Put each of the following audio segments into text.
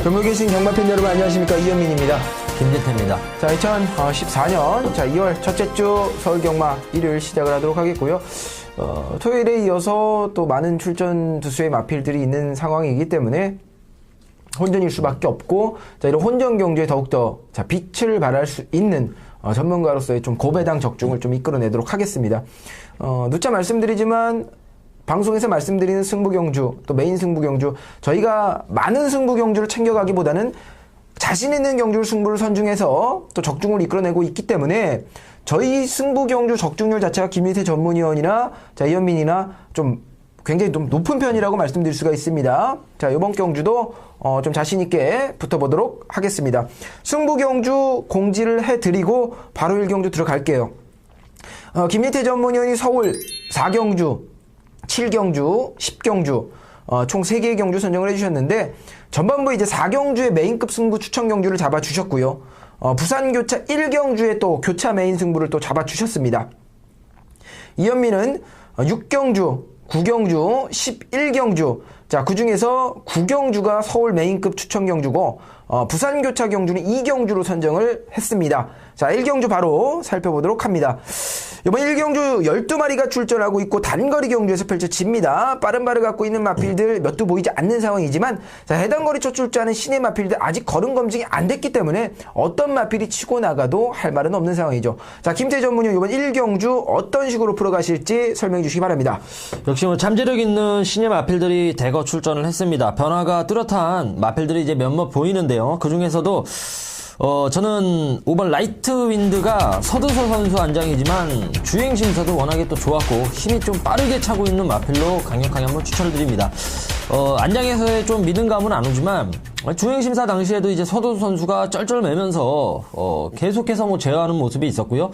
전국에 계신 경마팬 여러분 안녕하십니까. 이현민입니다. 김진태입니다. 자, 2014년 자 2월 첫째 주 서울경마 일요일 시작을 하도록 하겠고요. 토요일에 이어서 또 많은 출전 두수의 마필들이 있는 상황이기 때문에 혼전일 수밖에 없고, 자, 이런 혼전 경주에 더욱더 자 빛을 발할 수 있는 전문가로서의 좀 고배당 적중을 좀 이끌어내도록 하겠습니다. 누차 말씀드리지만 방송에서 말씀드리는 승부경주, 또 메인 승부경주, 저희가 많은 승부경주를 챙겨가기보다는 자신 있는 경주를 승부를 선중해서 또 적중을 이끌어내고 있기 때문에 저희 승부경주 적중률 자체가 김민태 전문위원이나 자 이현민이나 좀 굉장히 좀 높은 편이라고 말씀드릴 수가 있습니다. 자, 이번 경주도 좀 자신있게 붙어보도록 하겠습니다. 승부경주 공지를 해드리고 바로 1경주 들어갈게요. 김민태 전문위원이 서울 4경주, 7경주, 10경주, 총 3개의 경주 선정을 해주셨는데, 전반부에 이제 4경주의 메인급 승부 추천 경주를 잡아주셨고요. 부산교차 1경주에 또 교차 메인 승부를 또 잡아주셨습니다. 이현민은 6경주, 9경주, 11경주, 자, 그 중에서 9경주가 서울 메인급 추천 경주고, 부산교차 경주는 2경주로 선정을 했습니다. 자, 1경주 바로 살펴보도록 합니다. 이번 1경주 12마리가 출전하고 있고 단거리 경주에서 펼쳐집니다. 빠른 발을 갖고 있는 마필들 몇 두 보이지 않는 상황이지만, 자, 해당 거리 첫 출전하는 신의 마필들 아직 걸음 검증이 안 됐기 때문에 어떤 마필이 치고 나가도 할 말은 없는 상황이죠. 자, 김태 전문위원 이번 1경주 어떤 식으로 풀어가실지 설명해 주시기 바랍니다. 역시 잠재력 있는 신예 마필들이 대거 출전을 했습니다. 변화가 뚜렷한 마필들이 이제 몇몇 보이는데요. 그 중에서도 저는 5번 라이트 윈드가 서두서 선수 안장이지만 주행 심사도 워낙에 또 좋았고 힘이 좀 빠르게 차고 있는 마필로 강력하게 한번 추천을 드립니다. 안장에서의 좀 믿음감은 안 오지만 주행 심사 당시에도 이제 서두서 선수가 쩔쩔매면서 계속해서 뭐 제어하는 모습이 있었고요.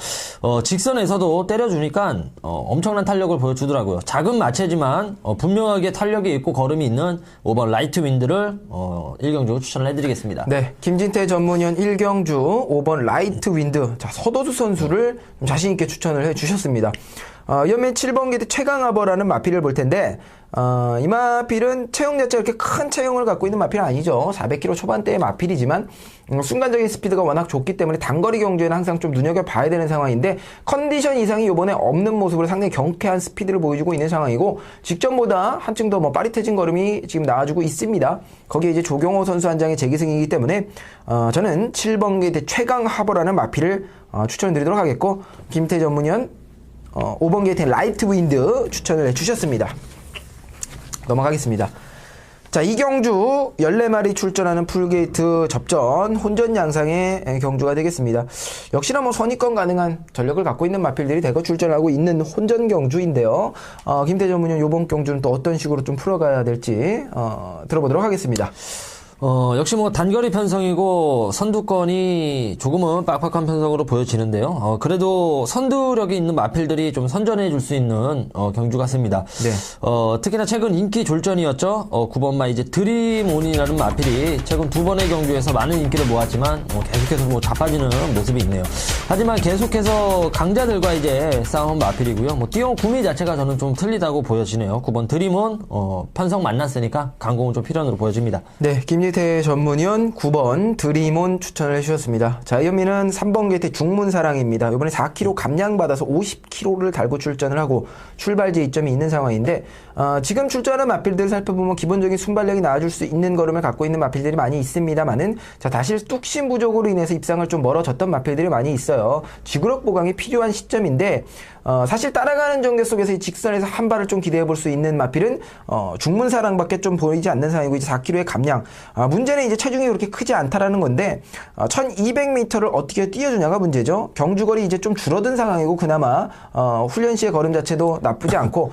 직선에서도 때려주니까 엄청난 탄력을 보여주더라고요. 작은 마체지만 분명하게 탄력이 있고 걸음이 있는 5번 라이트 윈드를 1경주 추천을 해드리겠습니다. 네, 김진태 전문위원 1경주 5번 라이트 윈드, 자, 서도수 선수를 자신있게 추천을 해주셨습니다. 연면 7번 게이트 최강하버라는 마필을 볼 텐데, 이 마필은 체형 자체가 그렇게 큰 체형을 갖고 있는 마필은 아니죠. 400kg 초반대의 마필이지만 순간적인 스피드가 워낙 좋기 때문에 단거리 경주에는 항상 좀 눈여겨봐야 되는 상황인데, 컨디션 이상이 이번에 없는 모습으로 상당히 경쾌한 스피드를 보여주고 있는 상황이고, 직전보다 한층 더 빠릿해진 걸음이 지금 나와주고 있습니다. 거기에 이제 조경호 선수 한 장의 재기승이기 때문에 저는 7번 게이트 최강하버라는 마필을 추천드리도록 하겠고, 김태 전문위원 5번 게이트 라이트 윈드 추천을 해주셨습니다. 넘어가겠습니다. 자, 이 경주 14마리 출전하는 풀게이트 접전 혼전 양상의 경주가 되겠습니다. 역시나 뭐 선입견 가능한 전력을 갖고 있는 마필들이 대거 출전하고 있는 혼전 경주인데요. 김태 전문위원 이번 경주는 또 어떤 식으로 좀 풀어가야 될지 들어보도록 하겠습니다. 역시 뭐 단거리 편성이고 선두권이 조금은 빡빡한 편성으로 보여지는데요. 그래도 선두력이 있는 마필들이 좀 선전해 줄 수 있는 경주 같습니다. 네. 특히나 최근 인기 졸전이었죠. 9번마 이제 드림온이라는 마필이 최근 2번의 경주에서 많은 인기를 모았지만 계속해서 뭐 자빠지는 모습이 있네요. 하지만 계속해서 강자들과 이제 싸운 마필이고요. 뭐 뛰어온 구미 자체가 저는 좀 틀리다고 보여지네요. 9번 드림온 편성 만났으니까 강공은 좀 필연으로 보여집니다. 네, 김진태 전문위원 9번 드림온 추천을 해주셨습니다. 자, 이현민은 3번 게이트 중문사랑입니다. 이번에 4kg 감량받아서 50kg를 달고 출전을 하고 출발지 이점이 있는 상황인데, 지금 출전하는 마필들 살펴보면 기본적인 순발력이 나와줄 수 있는 걸음을 갖고 있는 마필들이 많이 있습니다만은, 자, 다시 뚝심 부족으로 인해서 입상을 좀 멀어졌던 마필들이 많이 있어요. 지구력 보강이 필요한 시점인데, 사실 따라가는 전개 속에서 이 직선에서 한 발을 좀 기대해 볼 수 있는 마필은 중문사랑밖에 좀 보이지 않는 상황이고, 이제 4kg의 감량. 문제는 이제 체중이 그렇게 크지 않다라는 건데, 1200m를 어떻게 뛰어주냐가 문제죠. 경주거리 이제 좀 줄어든 상황이고, 그나마 훈련 시의 걸음 자체도 나쁘지 않고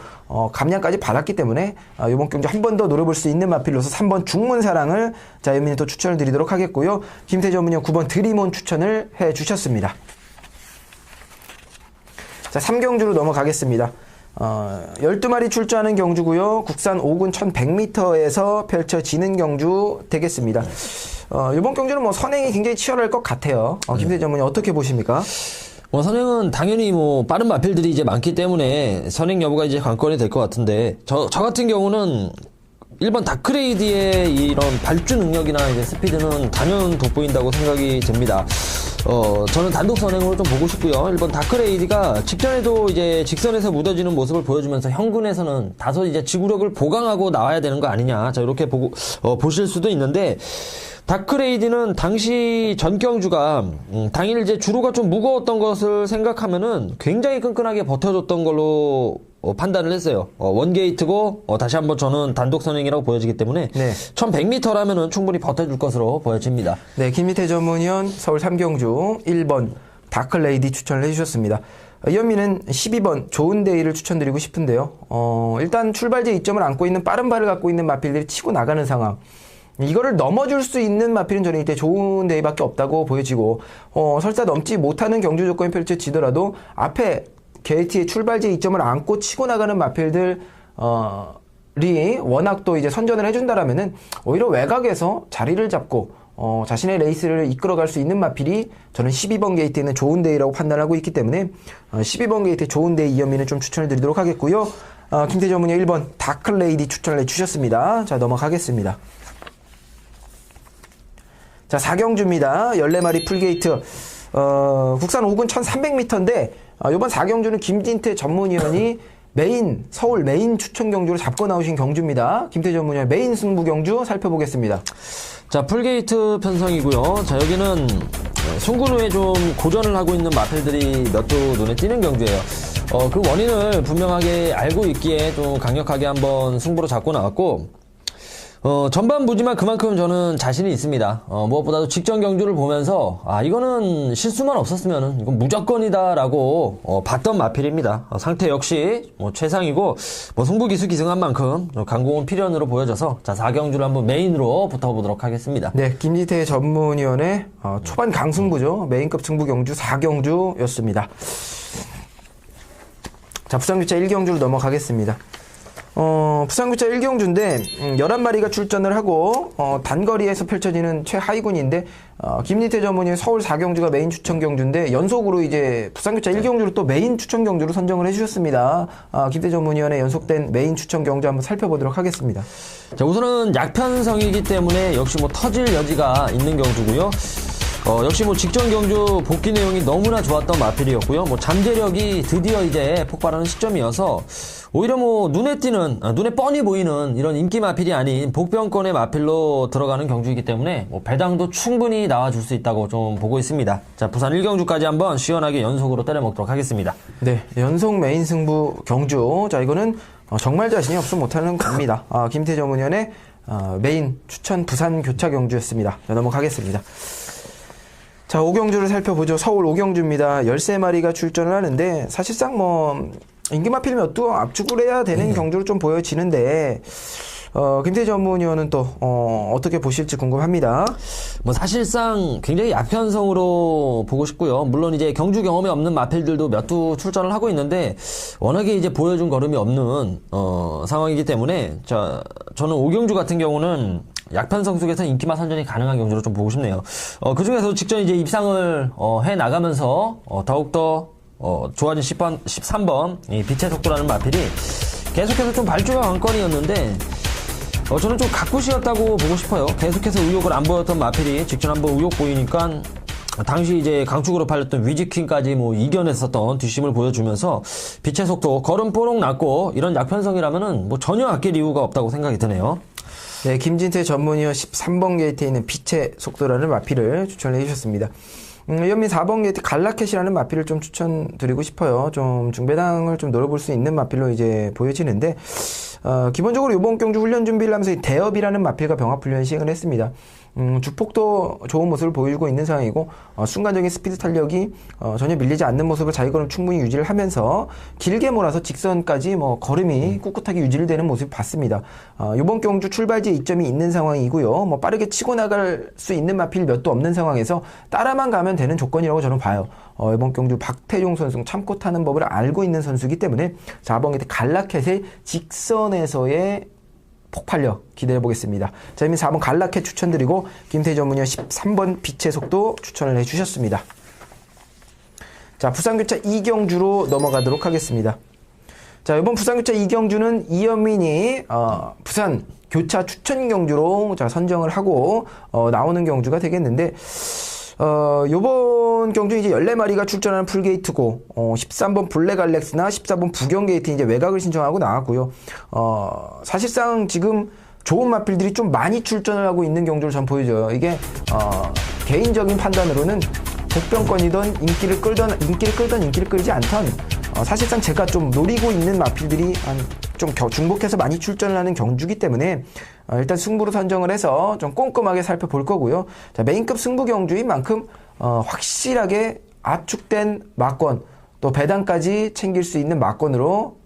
감량까지 받았기 때문에 이번 경주 한 번 더 노려볼 수 있는 마필로서 3번 중문사랑을 자 연민이 또 추천을 드리도록 하겠고요. 김태 전문위원 9번 드림온 추천을 해주셨습니다. 자, 3경주로 넘어가겠습니다. 12마리 출전하는 경주고요. 국산 5군 1100m에서 펼쳐지는 경주 되겠습니다. 이번 경주는 뭐 선행이 굉장히 치열할 것 같아요. 김태 전문위원 어떻게 보십니까? 선행은 당연히 뭐 빠른 마필들이 이제 많기 때문에 선행 여부가 이제 관건이 될 것 같은데, 저 같은 경우는 1번 다크레이디의 이런 발주 능력이나 이제 스피드는 단연 돋보인다고 생각이 됩니다. 저는 단독 선행으로 좀 보고 싶고요. 1번 다크레이디가 직전에도 이제 직선에서 묻어지는 모습을 보여주면서 현군에서는 다소 이제 지구력을 보강하고 나와야 되는 거 아니냐. 자, 이렇게 보실 수도 있는데, 다크레이디는 당시 전경주가 당일 이제 주로가 좀 무거웠던 것을 생각하면은 굉장히 끈끈하게 버텨줬던 걸로 판단을 했어요. 원게이트고 다시 한번 저는 단독 선행이라고 보여지기 때문에 네. 1100m라면은 충분히 버텨줄 것으로 보여집니다. 네, 김희태 전문위원 서울 삼경주 1번 다크레이디 추천을 해주셨습니다. 이현미는 12번 좋은데이를 추천드리고 싶은데요. 일단 출발지 이점을 안고 있는 빠른 발을 갖고 있는 마필들이 치고 나가는 상황. 이거를 넘어줄 수 있는 마필은 저는 이때 좋은 데이밖에 없다고 보여지고, 설사 넘지 못하는 경주 조건이 펼쳐지더라도 앞에 게이트의 출발지 이점을 안고 치고 나가는 마필들, 리 워낙 또 이제 선전을 해준다라면은 오히려 외곽에서 자리를 잡고, 자신의 레이스를 이끌어갈 수 있는 마필이 저는 12번 게이트에는 좋은 데이라고 판단하고 있기 때문에, 12번 게이트의 좋은 데이 이현미는 좀 추천을 드리도록 하겠고요. 김태 전문의 1번 다크레이디 추천을 해주셨습니다. 자, 넘어가겠습니다. 자, 4경주입니다. 14마리 풀게이트. 국산 5군 1300m인데, 이번 4경주는 김진태 전문위원이 서울 메인 추천 경주로 잡고 나오신 경주입니다. 김태 전문위원 메인 승부 경주 살펴보겠습니다. 자, 풀게이트 편성이고요. 자, 여기는 송군 후에 좀 고전을 하고 있는 마필들이 몇 도 눈에 띄는 경주예요. 그 원인을 분명하게 알고 있기에 좀 강력하게 한번 승부로 잡고 나왔고, 전반부지만 그만큼 저는 자신이 있습니다. 무엇보다도 직전 경주를 보면서, 이거는 실수만 없었으면은, 이건 무조건이다라고, 봤던 마필입니다. 상태 역시, 최상이고, 승부 기수 기승한 만큼, 강공은 필연으로 보여져서, 자, 4경주를 한번 메인으로 붙어보도록 하겠습니다. 네, 김지태 전문위원의, 초반 강승부죠. 메인급 승부 경주 4경주였습니다. 자, 부산교차 1경주로 넘어가겠습니다. 부산구차 1경주인데 11마리가 출전을 하고 단거리에서 펼쳐지는 최하위군인데 김리태 전문의 서울 4경주가 메인 추천 경주인데 연속으로 이제 부산구차 1경주를 또 메인 추천 경주로 선정을 해주셨습니다. 김태 전문위원의 연속된 메인 추천 경주 한번 살펴보도록 하겠습니다. 자, 우선은 약편성이기 때문에 역시 터질 여지가 있는 경주고요. 역시 직전 경주 복귀 내용이 너무나 좋았던 마필이었고요. 잠재력이 드디어 이제 폭발하는 시점이어서 오히려 눈에 띄는, 눈에 뻔히 보이는 이런 인기 마필이 아닌 복병권의 마필로 들어가는 경주이기 때문에 배당도 충분히 나와줄 수 있다고 좀 보고 있습니다. 자, 부산 1경주까지 한번 시원하게 연속으로 때려먹도록 하겠습니다. 네, 연속 메인 승부 경주. 자, 이거는 정말 자신이 없으면 못하는 겁니다. 김태 전문위원의 메인 추천 부산 교차 경주였습니다. 자, 넘어가겠습니다. 자, 5경주를 살펴보죠. 서울 5경주입니다. 13마리가 출전을 하는데 사실상 인기마필 몇 도 압축을 해야 되는 경주로 좀 보여지는데 김태 전문위원은 또 어떻게 보실지 궁금합니다. 사실상 굉장히 약편성으로 보고 싶고요. 물론 이제 경주 경험이 없는 마필들도 몇 두 출전을 하고 있는데 워낙에 이제 보여준 걸음이 없는 상황이기 때문에 저는 5경주 같은 경우는 약편성 속에서 인기마 선전이 가능한 경주로 좀 보고 싶네요. 그 중에서 직전 이제 입상을 해 나가면서 더욱더 좋아진 13번 이 빛의 속도라는 마필이 계속해서 좀 발주가 관건이었는데 저는 좀 각굿이었다고 보고 싶어요. 계속해서 의욕을 안 보였던 마필이 직전 한번 의욕 보이니까 당시 이제 강축으로 팔렸던 위즈퀸까지 이겨냈었던 뒷심을 보여주면서 빛의 속도 걸음 뽀록 났고 이런 약편성이라면은 전혀 아낄 이유가 없다고 생각이 드네요. 네, 김진태 전문위원 13번 게이트에 있는 빛의 속도라는 마필을 추천을 해주셨습니다. 연민 4번 게이트 갈라켓이라는 마필을 좀 추천드리고 싶어요. 좀 중배당을 좀 노려볼 수 있는 마필로 이제 보여지는데, 기본적으로 이번 경주 훈련 준비를 하면서 이 대업이라는 마필과 병합 훈련 시행을 했습니다. 주폭도 좋은 모습을 보여주고 있는 상황이고, 순간적인 스피드 탄력이 전혀 밀리지 않는 모습을 자기걸음 충분히 유지를 하면서 길게 몰아서 직선까지 걸음이 꿋꿋하게 유지를 되는 모습을 봤습니다. 이번 경주 출발지에 이점이 있는 상황이고요. 빠르게 치고 나갈 수 있는 마필 몇 도 없는 상황에서 따라만 가면 되는 조건이라고 저는 봐요. 이번 경주 박태용 선수 참고 타는 법을 알고 있는 선수이기 때문에 4번 게이트 갈라켓의 직선에서의 폭발력 기대해 보겠습니다. 자, 이미 4번 갈라켓 추천드리고 김태희 전문위원 13번 빛의 속도 추천을 해주셨습니다. 자, 부산교차 2경주로 넘어가도록 하겠습니다. 자, 이번 부산교차 2경주는 이현민이 부산 교차 추천 경주로 자, 선정을 하고 나오는 경주가 되겠는데 요번 경주 이제 14마리가 출전하는 풀게이트고 13번 블랙알렉스나 14번 부경게이트 이제 외곽을 신청하고 나왔고요. 사실상 지금 좋은 마필들이 좀 많이 출전을 하고 있는 경주를 전 보여줘요. 이게 개인적인 판단으로는 복병권이던 인기를 끌지 않던 사실상 제가 좀 노리고 있는 마필들이 좀 중복해서 많이 출전을 하는 경주기 때문에 일단 승부로 선정을 해서 좀 꼼꼼하게 살펴볼 거고요. 자, 메인급 승부 경주인 만큼 확실하게 압축된 마권 또 배당까지 챙길 수 있는 마권으로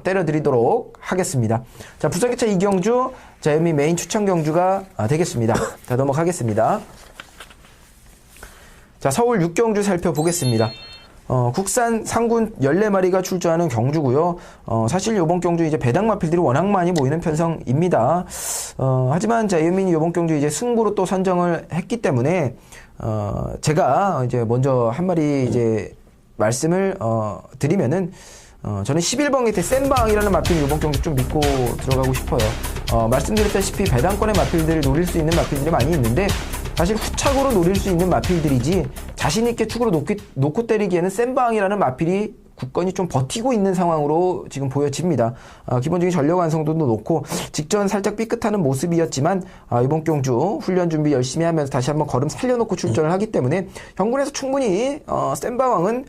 때려드리도록 하겠습니다. 자, 부산교차 2경주 자, 여미 메인 추천 경주가 되겠습니다. 자, 넘어가겠습니다. 자, 서울 6경주 살펴보겠습니다. 국산 상군 14마리가 출전하는 경주고요. 사실 요번 경주 이제 배당 마필들이 워낙 많이 모이는 편성입니다. 하지만 자, 이현민이 요번 경주 이제 승부로 또 선정을 했기 때문에 제가 이제 먼저 한 마리 이제 말씀을 드리면은 저는 11번 게이트 센방이라는 마필 요번 경주 좀 믿고 들어가고 싶어요. 말씀드렸다시피 배당권의 마필들을 노릴 수 있는 마필들이 많이 있는데 사실 후착으로 노릴 수 있는 마필들이지 자신있게 축으로 놓고 때리기에는 센방이라는 마필이 굳건히 좀 버티고 있는 상황으로 지금 보여집니다. 기본적인 전력 완성도도 높고 직전 살짝 삐끗하는 모습이었지만 이번 경주 훈련 준비 열심히 하면서 다시 한번 걸음 살려놓고 출전을 하기 때문에 현군에서 충분히 센방왕은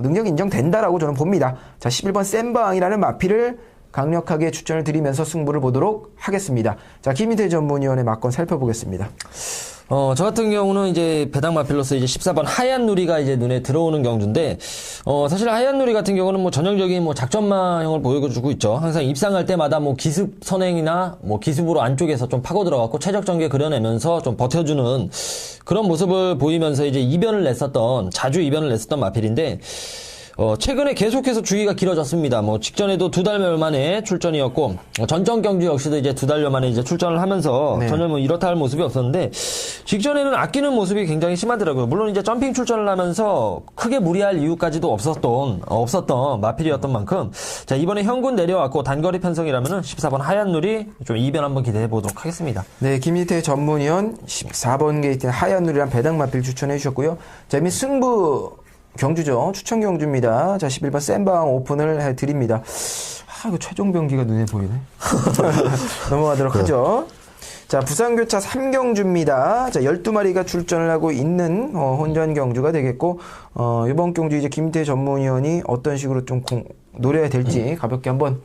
능력 인정된다라고 저는 봅니다. 자, 11번 센방이라는 마필을 강력하게 추천을 드리면서 승부를 보도록 하겠습니다. 자, 김희태 전문위원의 막건 살펴보겠습니다. 저 같은 경우는 이제 배당 마필로서 이제 14번 하얀 누리가 이제 눈에 들어오는 경주인데, 사실 하얀 누리 같은 경우는 뭐 전형적인 뭐 작전마형을 보여주고 있죠. 항상 입상할 때마다 뭐 기습 선행이나 뭐 기습으로 안쪽에서 좀 파고 들어갔고 최적 전개 그려내면서 좀 버텨주는 그런 모습을 보이면서 이제 자주 이변을 냈었던 마필인데, 최근에 계속해서 주기가 길어졌습니다. 뭐 직전에도 2달 만에 출전이었고 전전 경주 역시도 이제 2달여 만에 이제 출전을 하면서 네. 전혀 뭐 이렇다 할 모습이 없었는데 직전에는 아끼는 모습이 굉장히 심하더라고요. 물론 이제 점핑 출전을 하면서 크게 무리할 이유까지도 없었던 마필이었던 만큼 자, 이번에 현군 내려왔고 단거리 편성이라면은 14번 하얀 누리 좀 이변 한번 기대해 보도록 하겠습니다. 네, 김희태 전문위원 14번 게이트 하얀 누리랑 배당 마필 추천해 주셨고요. 자, 이미 승부 경주죠. 추천 경주입니다. 자, 11번 센방 오픈을 해드립니다. 이거 최종 병기가 눈에 보이네. 넘어가도록 하죠. 자, 부산교차 3경주입니다. 자, 12마리가 출전을 하고 있는 혼전 경주가 되겠고, 이번 경주 이제 김태 전문위원이 어떤 식으로 좀 노려야 될지 가볍게 한번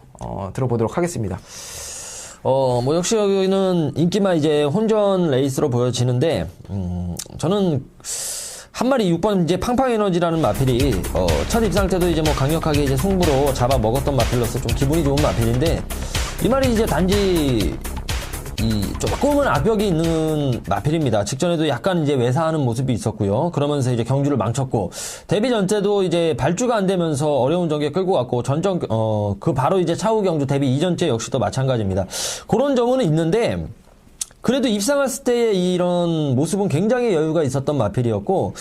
들어보도록 하겠습니다. 뭐 역시 여기는 인기만 이제 혼전 레이스로 보여지는데, 저는 한 마리 6번 이제 팡팡 에너지라는 마필이 첫 입상할 때도 이제 뭐 강력하게 이제 승부로 잡아 먹었던 마필로서 좀 기분이 좋은 마필인데 이 말이 이제 단지 이 조금은 압력이 있는 마필입니다. 직전에도 약간 이제 외사하는 모습이 있었고요. 그러면서 이제 경주를 망쳤고 데뷔 전때도 이제 발주가 안 되면서 어려운 전개 끌고 갔고 그 바로 이제 차후 경주 데뷔 이전째 역시도 마찬가지입니다. 그런 점은 있는데. 그래도 입상했을 때의 이런 모습은 굉장히 여유가 있었던 마필이었고,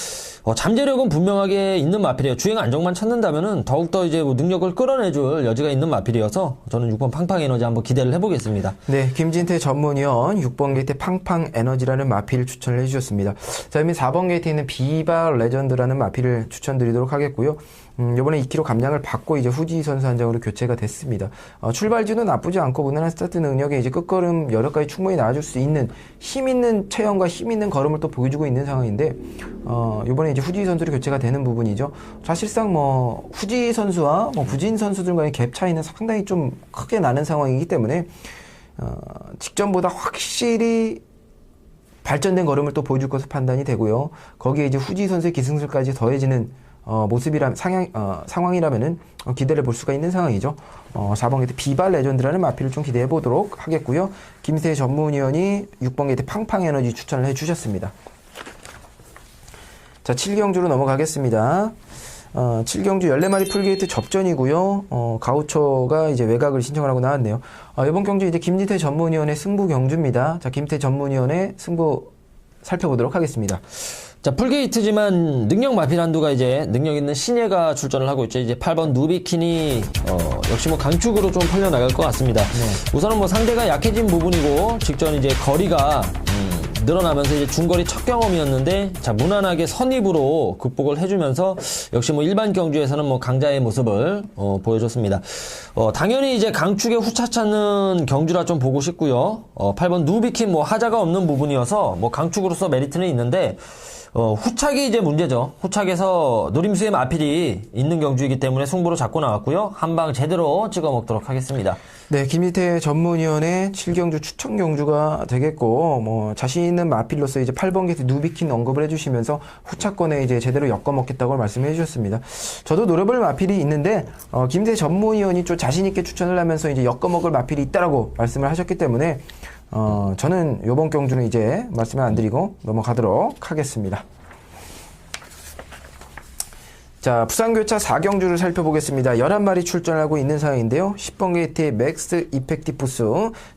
잠재력은 분명하게 있는 마필이에요. 주행 안정만 찾는다면은 더욱더 이제 뭐 능력을 끌어내줄 여지가 있는 마필이어서 저는 6번 팡팡 에너지 한번 기대를 해보겠습니다. 네, 김진태 전문위원 6번 게이트 팡팡 에너지라는 마필을 추천을 해주셨습니다. 자, 그러면 4번 게이트에 있는 비바 레전드라는 마필을 추천드리도록 하겠고요. 이번에 2kg 감량을 받고 이제 후지 선수 한장으로 교체가 됐습니다. 출발지도 나쁘지 않고 무난한 스타트 능력에 이제 끝걸음 여러 가지 충분히 나와줄 수 있는 힘 있는 체형과 힘 있는 걸음을 또 보여주고 있는 상황인데, 이번에 이제 후지 선수로 교체가 되는 부분이죠. 사실상 뭐 후지 선수와 뭐 부진 선수들과의 갭 차이는 상당히 좀 크게 나는 상황이기 때문에 직전보다 확실히 발전된 걸음을 또 보여줄 것으로 판단이 되고요. 거기에 이제 후지 선수의 기승술까지 더해지는 상황이라면은 기대를 볼 수가 있는 상황이죠. 4번 게이트 비발 레전드라는 마필을 좀 기대해 보도록 하겠고요. 김세 전문위원이 6번 게이트 팡팡 에너지 추천을 해 주셨습니다. 자, 7경주로 넘어가겠습니다. 7경주 14마리 풀게이트 접전이고요. 가우처가 이제 외곽을 신청을 하고 나왔네요. 이번 경주 이제 김지태 전문위원의 승부 경주입니다. 자, 김태 전문위원의 승부 살펴보도록 하겠습니다. 자, 풀게이트지만 능력 마필 한두가 이제 능력 있는 신예가 출전을 하고 있죠. 이제 8번 누비킨이 역시 뭐 강축으로 좀 풀려나갈 것 같습니다. 네. 우선은 뭐 상대가 약해진 부분이고 직전 이제 거리가 늘어나면서 이제 중거리 첫 경험이었는데 자 무난하게 선입으로 극복을 해주면서 역시 뭐 일반 경주에서는 뭐 강자의 모습을 보여줬습니다. 당연히 이제 강축에 후차 찾는 경주라 좀 보고 싶고요. 8번 누비킨 뭐 하자가 없는 부분이어서 뭐 강축으로서 메리트는 있는데 후착이 이제 문제죠. 후착에서 노림수의 마필이 있는 경주이기 때문에 승부로 잡고 나왔고요. 한 방 제대로 찍어 먹도록 하겠습니다. 네, 김희태 전문위원의 7경주 추천 경주가 되겠고, 뭐, 자신 있는 마필로서 이제 8번 게이트 누비킨 언급을 해주시면서 후차권에 이제 제대로 엮어먹겠다고 말씀해 주셨습니다. 저도 노려볼 마필이 있는데, 김희태 전문위원이 좀 자신있게 추천을 하면서 이제 엮어먹을 마필이 있다라고 말씀을 하셨기 때문에, 저는 요번 경주는 이제 말씀을 안 드리고 넘어가도록 하겠습니다. 자, 부산교차 4경주를 살펴보겠습니다. 11마리 출전하고 있는 상황인데요. 10번 게이트의 맥스 이펙티푸스,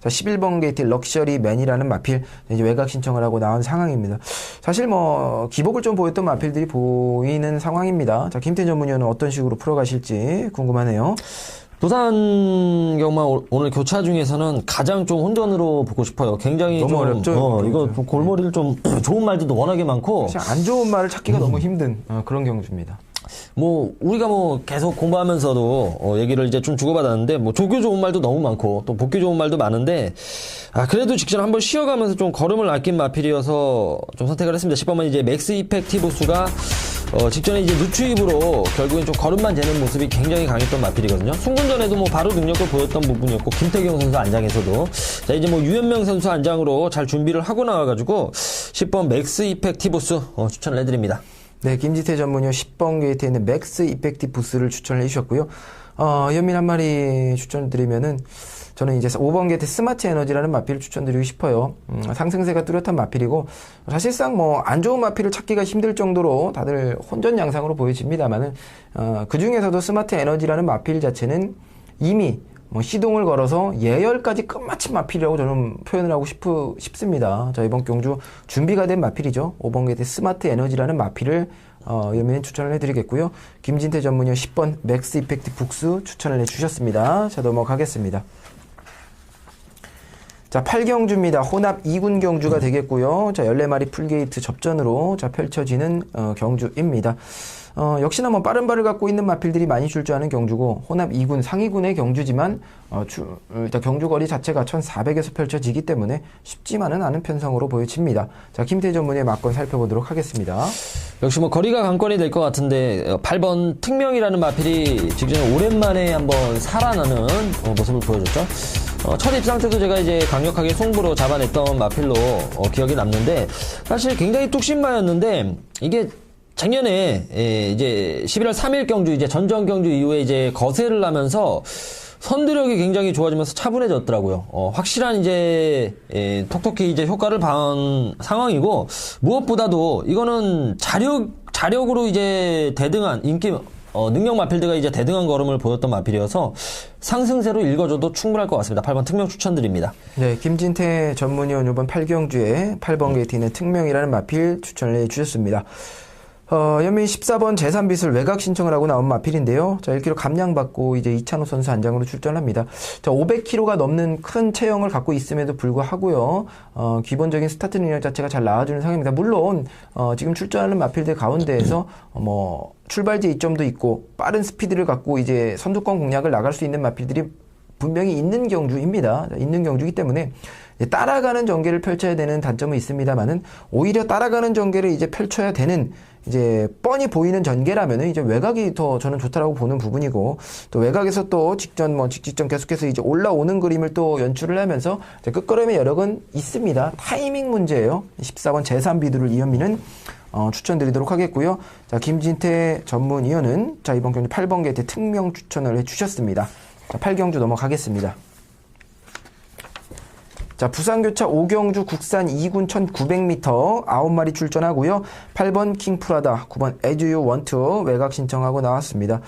자, 11번 게이트의 럭셔리 맨이라는 마필, 이제 외곽 신청을 하고 나온 상황입니다. 사실 뭐, 기복을 좀 보였던 마필들이 보이는 상황입니다. 자, 김태 전문위원은 어떤 식으로 풀어가실지 궁금하네요. 부산 경마 오늘 교차 중에서는 가장 좀 혼전으로 보고 싶어요. 굉장히 너무 좀 어렵죠. 이거 골머리를 좀 좋은 말들도 워낙에 많고 사실 안 좋은 말을 찾기가 너무 힘든 그런 경주입니다. 뭐 우리가 뭐 계속 공부하면서도 얘기를 이제 좀 주고받았는데 뭐 조교 좋은 말도 너무 많고 또 복귀 좋은 말도 많은데 그래도 직전 한번 쉬어가면서 좀 걸음을 아낀 마필이어서 좀 선택을 했습니다. 10번만 이제 맥스 이펙티브스가 직전에 이제 누추입으로 결국엔 좀 걸음만 재는 모습이 굉장히 강했던 마필이거든요. 승분전에도 뭐 바로 능력을 보였던 부분이었고 김태경 선수 안장에서도 자 이제 뭐 유현명 선수 안장으로 잘 준비를 하고 나와가지고 10번 맥스 이펙티브스 추천을 해드립니다. 네, 김지태 전문위원 10번 게이트에 있는 맥스 이펙티브스를 추천을 해주셨고요. 연민 한 마리 추천드리면은 저는 이제 5번 게이트 스마트 에너지라는 마필을 추천드리고 싶어요. 상승세가 뚜렷한 마필이고 사실상 뭐 안 좋은 마필을 찾기가 힘들 정도로 다들 혼전 양상으로 보여집니다만은 그 중에서도 스마트 에너지라는 마필 자체는 이미 뭐 시동을 걸어서 예열까지 끝마친 마필이라고 저는 표현을 하고 싶습니다. 자, 이번 경주 준비가 된 마필이죠. 5번 게이트 스마트 에너지라는 마필을 연민 추천을 해드리겠고요. 김진태 전문위원 10번 맥스 이펙트 북스 추천을 해주셨습니다. 자, 넘어가겠습니다. 자, 8경주입니다. 혼합 2군 경주가 되겠고요. 자, 14마리 풀게이트 접전으로 자, 펼쳐지는 경주입니다. 역시나 뭐 빠른 발을 갖고 있는 마필들이 많이 출전하는 경주고 혼합 2군 상위군의 경주지만 일단 경주 거리 자체가 1400에서 펼쳐지기 때문에 쉽지만은 않은 편성으로 보여집니다. 자, 김태 전문의 막건 살펴보도록 하겠습니다. 역시 뭐 거리가 관건이 될 것 같은데 8번 특명이라는 마필이 직전에 오랜만에 한번 살아나는 모습을 보여줬죠. 첫 입상 때도 제가 이제 강력하게 승부로 잡아냈던 마필로 기억이 남는데 사실 굉장히 뚝심마였는데 이게 작년에 이제 11월 3일 경주 이제 전정 경주 이후에 이제 거세를 하면서 선두력이 굉장히 좋아지면서 차분해졌더라고요. 확실한 이제 톡톡히 이제 효과를 본 상황이고 무엇보다도 이거는 자력으로 이제 대등한 인기 능력 마필드가 이제 대등한 걸음을 보였던 마필이어서 상승세로 읽어줘도 충분할 것 같습니다. 8번 특명 추천드립니다. 네, 김진태 전문위원 이번 8경주에 8번 게이트 있는 특명이라는 마필 추천을 해주셨습니다. 연민 14번 재산빗을 외곽 신청을 하고 나온 마필인데요. 자, 1kg 감량받고 이제 이찬호 선수 안장으로 출전합니다. 자, 500kg가 넘는 큰 체형을 갖고 있음에도 불구하고요. 기본적인 스타트 능력 자체가 잘 나와주는 상황입니다. 물론, 지금 출전하는 마필들 가운데에서, 출발지 이점도 있고, 빠른 스피드를 갖고 이제 선두권 공략을 나갈 수 있는 마필들이 분명히 있는 경주입니다. 있는 경주이기 때문에 따라가는 전개를 펼쳐야 되는 단점은 있습니다만은 오히려 따라가는 전개를 이제 펼쳐야 되는 이제 뻔히 보이는 전개라면은 이제 외곽이 더 저는 좋다라고 보는 부분이고 또 외곽에서 또 직전 계속해서 이제 올라오는 그림을 또 연출을 하면서 끝걸음의 여력은 있습니다. 타이밍 문제예요. 14번 재산비두를 이현미는 추천드리도록 하겠고요. 자, 김진태 전문위원은 자, 이번 경주 8번 게이트 특명 추천을 해주셨습니다. 자, 8경주 넘어가겠습니다. 자, 부산교차 5경주 국산 2군 1900m 9마리 출전하고요. 8번 킹프라다, 9번 에듀유 원투 외곽 신청하고 나왔습니다.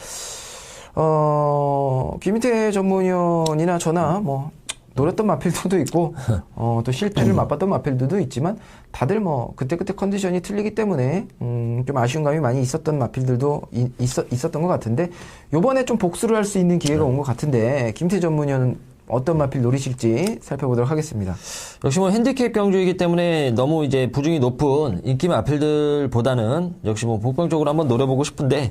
김희태 전문위원이나 저나 노렸던 마필들도 있고, 또 실패를 맛봤던 마필들도 있지만, 다들 뭐, 그때그때 컨디션이 틀리기 때문에, 좀 아쉬운 감이 많이 있었던 마필들도 있었던 것 같은데, 요번에 좀 복수를 할 수 있는 기회가 온 것 같은데, 김태 전문위원은 어떤 마필 노리실지 살펴보도록 하겠습니다. 역시 뭐 핸디캡 경주이기 때문에 너무 이제 부중이 높은 인기 마필들보다는 역시 뭐 복병 쪽으로 한번 노려보고 싶은데,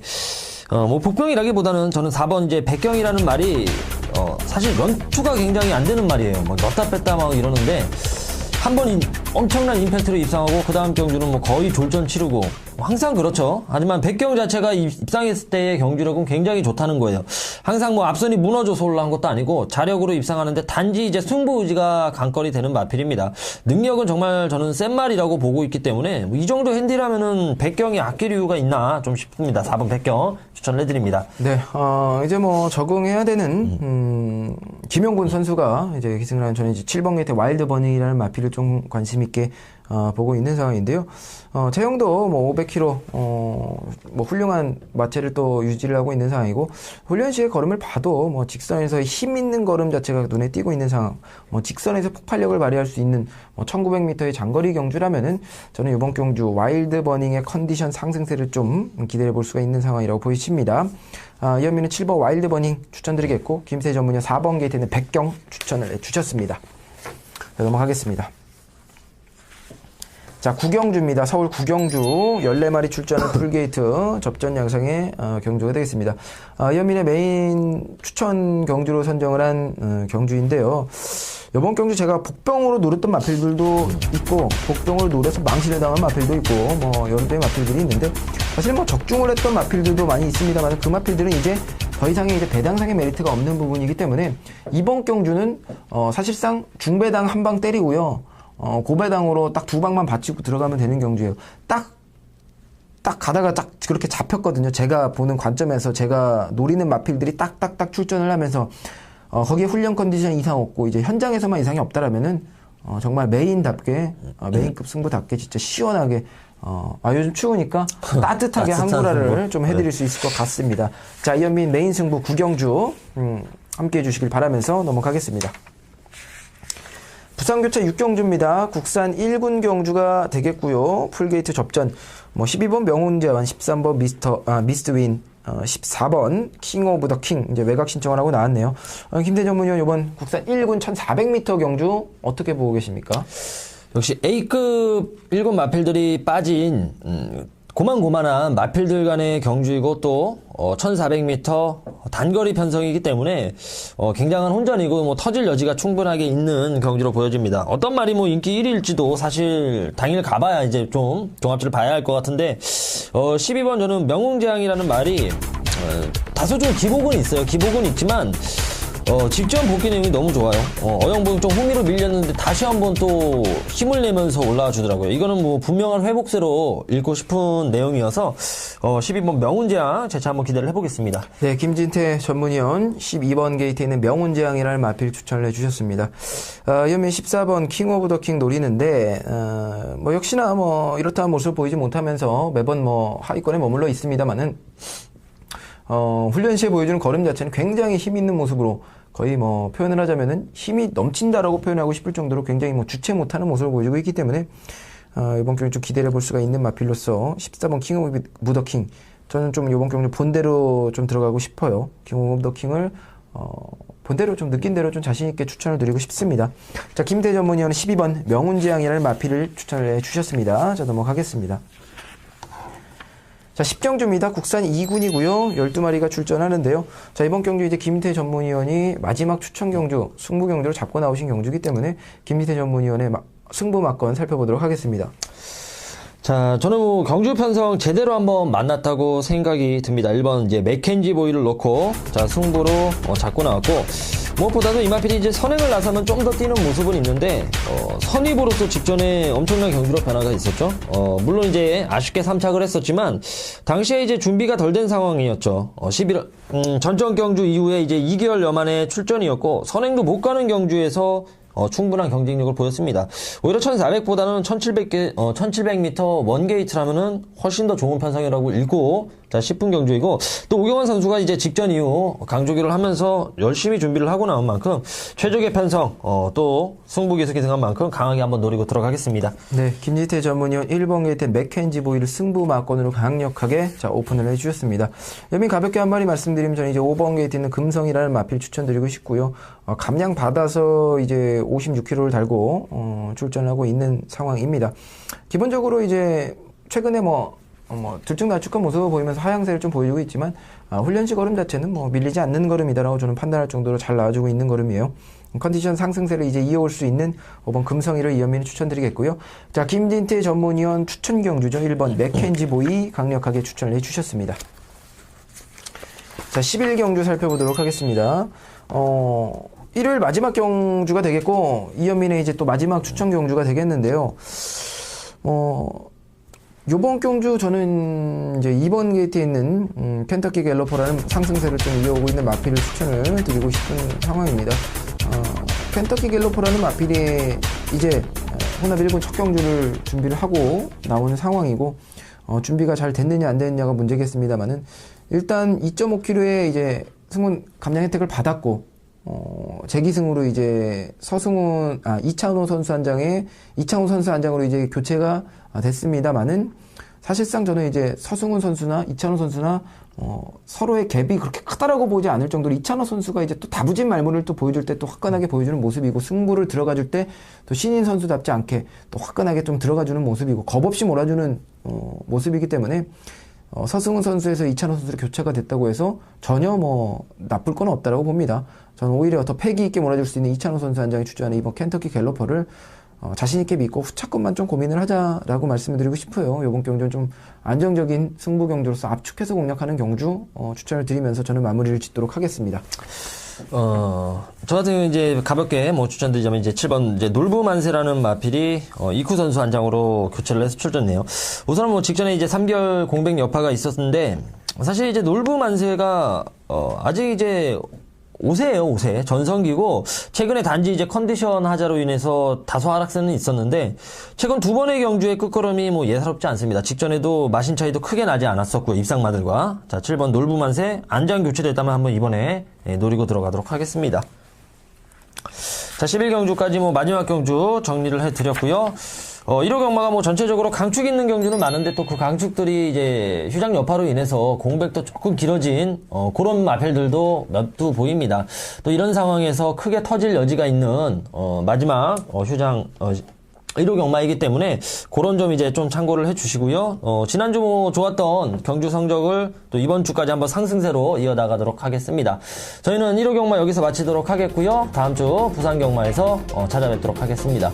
뭐 복병이라기보다는 저는 4번 이제 백경이라는 말이 사실 런투가 굉장히 안 되는 말이에요. 뭐 넣다 뺐다 막 이러는데 한 번 엄청난 임팩트로 입상하고 그 다음 경주는 뭐 거의 졸전 치르고 항상 그렇죠. 하지만 백경 자체가 입상했을 때의 경주력은 굉장히 좋다는 거예요. 항상 뭐 앞선이 무너져서 올라간 것도 아니고 자력으로 입상하는데 단지 이제 승부 의지가 관건이 되는 마필입니다. 능력은 정말 저는 센 말이라고 보고 있기 때문에 뭐이 정도 핸디라면은 백경이 아낄 이유가 있나 좀 싶습니다. 4번 백경 추천을 해드립니다. 네, 이제 뭐 적응해야 되는 김용군 선수가 이제 기승을 한 저는 이제 7번 게이트 와일드 버닝이라는 마필을 좀 관심 있게 보고 있는 상황인데요. 체형도 뭐 500kg, 뭐 훌륭한 마체를 또 유지를 하고 있는 상황이고, 훈련 시의 걸음을 봐도 뭐 직선에서 힘 있는 걸음 자체가 눈에 띄고 있는 상황, 뭐 직선에서 폭발력을 발휘할 수 있는 뭐 1900m의 장거리 경주라면은 저는 이번 경주 와일드 버닝의 컨디션 상승세를 좀 기대해 볼 수가 있는 상황이라고 보이십니다. 이현민은 7번 와일드 버닝 추천드리겠고, 김세 전문위원 4번 게이트는 백경 추천을 해주셨습니다. 자, 넘어가겠습니다. 자, 구경주입니다. 서울 구경주 14마리 출전하는 풀게이트 접전 양상의 경주가 되겠습니다. 이현민의 메인 추천 경주로 선정을 한 경주인데요. 이번 경주 제가 복병으로 노렸던 마필들도 있고, 복병으로 노려서 망신을 당한 마필도 있고, 뭐 여러 개의 마필들이 있는데, 사실 뭐 적중을 했던 마필들도 많이 있습니다만, 그 마필들은 이제 더 이상의 이제 배당상의 메리트가 없는 부분이기 때문에 이번 경주는 사실상 중배당 한 방 때리고요. 고배당으로 딱 2방만 받치고 들어가면 되는 경주예요. 딱 가다가 딱 그렇게 잡혔거든요. 제가 보는 관점에서 제가 노리는 마필들이 딱딱딱 출전을 하면서, 거기에 훈련 컨디션 이상 없고, 이제 현장에서만 이상이 없다라면은, 정말 메인답게, 메인급 승부답게 진짜 시원하게, 요즘 추우니까 따뜻하게 한구라를 좀 해드릴 수 있을 것 같습니다. 자, 이현민 메인 승부 구경주, 함께 해주시길 바라면서 넘어가겠습니다. 부산교차 6경주입니다. 국산 1군 경주가 되겠고요. 풀게이트 접전, 뭐 12번 명운제왕, 13번 미스트윈, 14번 킹 오브 더 킹, 이제 외곽 신청을 하고 나왔네요. 김대 전문위원 이번 국산 1군 1400m 경주 어떻게 보고 계십니까? 역시 A급 1군 마필들이 빠진 고만고만한 마필들 간의 경주이고 또 1400m 단거리 편성이기 때문에 굉장한 혼전이고 뭐 터질 여지가 충분하게 있는 경주로 보여집니다. 어떤 말이 뭐 인기 1위일지도 사실 당일 가봐야 이제 좀 종합치를 봐야 할 것 같은데 12번 저는 명웅재앙이라는 말이 다소 좀 기복은 있어요. 기복은 있지만 직전 복귀 내용이 너무 좋아요. 어영봉 좀 후미로 밀렸는데 다시 한번 또 힘을 내면서 올라와 주더라고요. 이거는 뭐 분명한 회복세로 읽고 싶은 내용이어서 12번 명운재앙 재차 한번 기대를 해보겠습니다. 네, 김진태 전문위원 12번 게이트에 있는 명운재앙이라는 마필 추천을 해주셨습니다. 이현민 14번 킹 오브 더 킹 노리는데 뭐 역시나 뭐 이렇다는 모습을 보이지 못하면서 매번 뭐 하위권에 머물러 있습니다만은 훈련 시에 보여주는 걸음 자체는 굉장히 힘 있는 모습으로 거의 뭐 표현을 하자면은 힘이 넘친다라고 표현하고 싶을 정도로 굉장히 뭐 주체 못하는 모습을 보여주고 있기 때문에 이번 경기 좀 기대를 해볼 수가 있는 마필로서 14번 킹 오브 더 킹, 저는 좀 이번 경기 본대로 좀 들어가고 싶어요. 킹 오브 더 킹을 본대로 좀 느낀 대로 좀 자신 있게 추천을 드리고 싶습니다. 자, 김대 전문위원은 12번 명운재앙이라는 마필을 추천을 해주셨습니다. 자, 넘어가겠습니다. 자, 10경주입니다. 국산 2군이고요. 12마리가 출전하는데요. 자, 이번 경주 이제 김태 전문위원이 마지막 추천 경주, 승부 경주를 잡고 나오신 경주이기 때문에 김태 전문위원의 승부 막건 살펴보도록 하겠습니다. 자, 저는 뭐 경주 편성 제대로 한번 만났다고 생각이 듭니다. 1번 이제 맥켄지 보이를 놓고 자, 승부로 잡고 나왔고, 무엇보다도 이마필이 이제 선행을 나서면 좀 더 뛰는 모습은 있는데 선입으로서 직전에 엄청난 경주로 변화가 있었죠. 물론 이제 아쉽게 3착을 했었지만 당시에 이제 준비가 덜 된 상황이었죠. 11월 전전 경주 이후에 이제 2개월여 만에 출전이었고 선행도 못 가는 경주에서 충분한 경쟁력을 보였습니다. 오히려 1400보다는 1700m 원게이트라면은 훨씬 더 좋은 편성이라고 읽고 자, 10분 경주이고, 또 오경환 선수가 이제 직전 이후 강조기를 하면서 열심히 준비를 하고 나온 만큼, 최적의 편성, 또 승부 기술이 등한 만큼 강하게 한번 노리고 들어가겠습니다. 네, 김지태 전문위원 1번 게이트 맥켄지 보이를 승부 막건으로 강력하게 자, 오픈을 해주셨습니다. 여민 가볍게 한 마디 말씀드리면 저는 이제 5번 게이트 있는 금성이라는 마필 추천드리고 싶고요. 감량 받아서 이제 56kg를 달고, 출전하고 있는 상황입니다. 기본적으로 이제 최근에 들쭉날쭉한 모습을 보이면서 하향세를 좀 보여주고 있지만, 훈련식 걸음 자체는 밀리지 않는 걸음이다라고 저는 판단할 정도로 잘 나와주고 있는 걸음이에요. 컨디션 상승세를 이제 이어올 수 있는 5번 금성이를 이현민은 추천드리겠고요. 자, 김진태 전문위원 추천 경주죠. 1번 맥켄지 보이 강력하게 추천을 해주셨습니다. 자, 11경주 살펴보도록 하겠습니다. 일요일 마지막 경주가 되겠고, 이현민의 이제 또 마지막 추천 경주가 되겠는데요. 요번 경주 저는 이제 2번 게이트에 있는 켄터키 갤러퍼라는 상승세를 좀 이어오고 있는 마필을 추천을 드리고 싶은 상황입니다. 켄터키 갤러퍼라는 마필이 이제 혼합 1군 첫 경주를 준비를 하고 나오는 상황이고, 준비가 잘 됐느냐 안 됐느냐가 문제겠습니다만은, 일단 2.5kg의 이제 승훈 감량 혜택을 받았고, 재기승으로 이제 이창호 선수 한 장으로 이제 교체가 됐습니다만은, 사실상 저는 이제 서승훈 선수나 이찬호 선수나 서로의 갭이 그렇게 크다라고 보지 않을 정도로 이찬호 선수가 이제 또 다부진 말문을 또 보여줄 때 또 화끈하게 보여주는 모습이고, 승부를 들어가줄 때 또 신인 선수답지 않게 또 화끈하게 좀 들어가주는 모습이고, 겁 없이 몰아주는 모습이기 때문에 서승훈 선수에서 이찬호 선수로 교체가 됐다고 해서 전혀 나쁠 건 없다라고 봅니다. 저는 오히려 더 패기 있게 몰아줄 수 있는 이찬호 선수 한 장이 출전하는 이번 켄터키 갤러퍼를 자신있게 믿고 후차권만 좀 고민을 하자라고 말씀을 드리고 싶어요. 이번 경주는 좀 안정적인 승부 경주로서 압축해서 공략하는 경주 추천을 드리면서 저는 마무리를 짓도록 하겠습니다. 저 같은 경우는 이제 가볍게 추천드리자면 이제 7번 이제 놀부만세라는 마필이 이쿠 선수 한 장으로 교체를 해서 출전네요. 우선은 직전에 이제 3개월 공백 여파가 있었는데, 사실 이제 놀부만세가 아직 이제 5세예요, 5세. 전성기고, 최근에 단지 이제 컨디션 하자로 인해서 다소 하락세는 있었는데, 최근 두 번의 경주의 끝걸음이 예사롭지 않습니다. 직전에도 마신 차이도 크게 나지 않았었고요, 입상마들과. 자, 7번 놀부만세, 안장 교체됐다면 한번 이번에 노리고 들어가도록 하겠습니다. 자, 11경주까지 마지막 경주 정리를 해드렸고요. 1호 경마가 전체적으로 강축 있는 경주는 많은데, 또 그 강축들이 이제 휴장 여파로 인해서 공백도 조금 길어진 그런 마필들도 몇 두 보입니다. 또 이런 상황에서 크게 터질 여지가 있는 마지막 휴장 1호 경마이기 때문에 그런 점 이제 좀 참고를 해주시고요. 지난주 좋았던 경주 성적을 또 이번 주까지 한번 상승세로 이어나가도록 하겠습니다. 저희는 1호 경마 여기서 마치도록 하겠고요. 다음 주 부산 경마에서 찾아뵙도록 하겠습니다.